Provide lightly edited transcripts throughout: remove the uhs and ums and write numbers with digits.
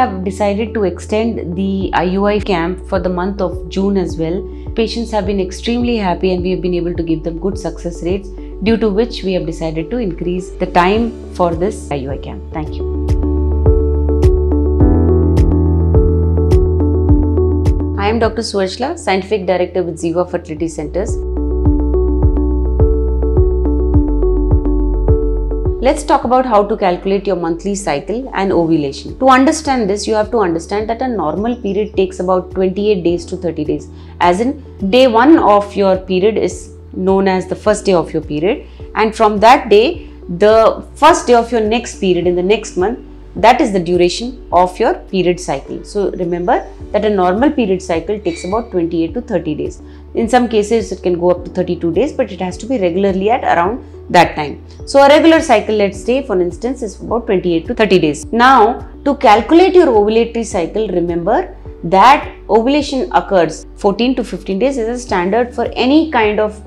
have decided to extend the IUI camp for the month of June as well. Patients have been extremely happy and we have been able to give them good success rates, due to which we have decided to increase the time for this IUI camp. Thank you. I am Dr. Suvarchala, Scientific Director with Ziva Fertility Centers. Let's talk about how to calculate your monthly cycle and ovulation. To understand this, you have to understand that a normal period takes about 28 days to 30 days. As in, day 1 of your period is known as the first day of your period, and from that day, the first day of your next period in the next month, that is the duration of your period cycle. So remember that a normal period cycle takes about 28 to 30 days. In some cases it can go up to 32 days, but it has to be regularly at around that time. So a regular cycle, let's say for instance, is about 28 to 30 days. Now to calculate your ovulatory cycle, remember that ovulation occurs 14 to 15 days is a standard for any kind of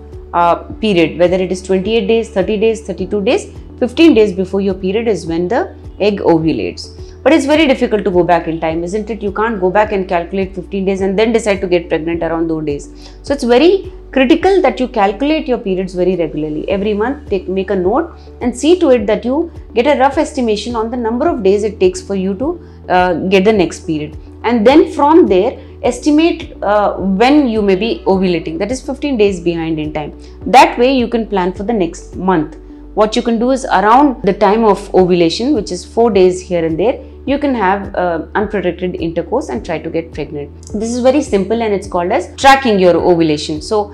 period, whether it is 28 days, 30 days, 32 days, 15 days before your period is when the egg ovulates. But it's very difficult to go back in time, isn't it? You can't go back and calculate 15 days and then decide to get pregnant around those days. So it's very critical that you calculate your periods very regularly. Every month make a note and see to it that you get a rough estimation on the number of days it takes for you to get the next period. And then from there, estimate when you may be ovulating, that is 15 days behind in time. That way you can plan for the next month. What you can do is around the time of ovulation, which is 4 days here and there, you can have unprotected intercourse and try to get pregnant. This is very simple and it's called as tracking your ovulation. So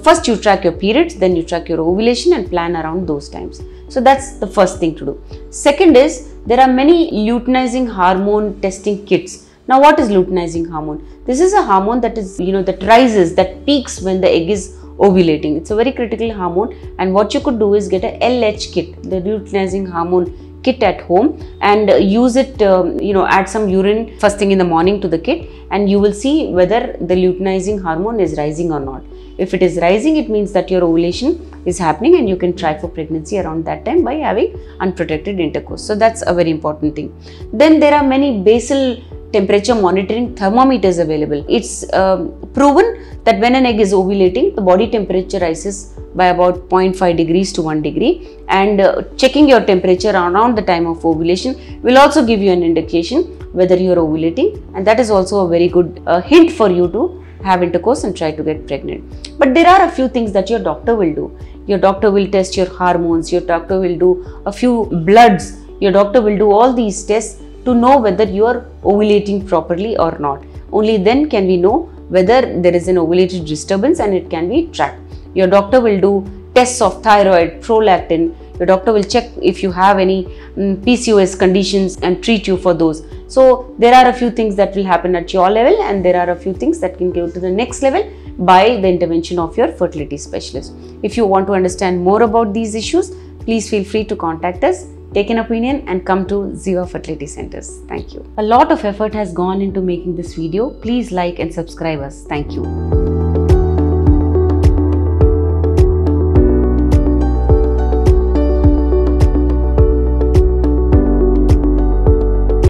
first you track your periods, then you track your ovulation and plan around those times. So that's the first thing to do. Second is, there are many luteinizing hormone testing kits. Now what is luteinizing hormone? This is a hormone that is, that rises, that peaks when the egg is ovulating. It's a very critical hormone, and what you could do is get a LH kit, the luteinizing hormone kit at home, and use it, add some urine first thing in the morning to the kit, and you will see whether the luteinizing hormone is rising or not. If it is rising, it means that your ovulation is happening and you can try for pregnancy around that time by having unprotected intercourse. So that's a very important thing. Then there are many basal temperature monitoring thermometers available. It's proven that when an egg is ovulating, the body temperature rises by about 0.5 degrees to 1 degree, and checking your temperature around the time of ovulation will also give you an indication whether you are ovulating, and that is also a very good hint for you to have intercourse and try to get pregnant. But there are a few things that your doctor will do. Your doctor will test your hormones, your doctor will do a few bloods, your doctor will do all these tests to know whether you are ovulating properly or not. Only then can we know whether there is an ovulatory disturbance and it can be tracked. Your doctor will do tests of thyroid, prolactin. Your doctor will check if you have any PCOS conditions and treat you for those. So there are a few things that will happen at your level, and there are a few things that can go to the next level by the intervention of your fertility specialist. If you want to understand more about these issues, please feel free to contact us, take an opinion and come to Ziva Fertility Centers. Thank you. A lot of effort has gone into making this video. Please like and subscribe us. Thank you.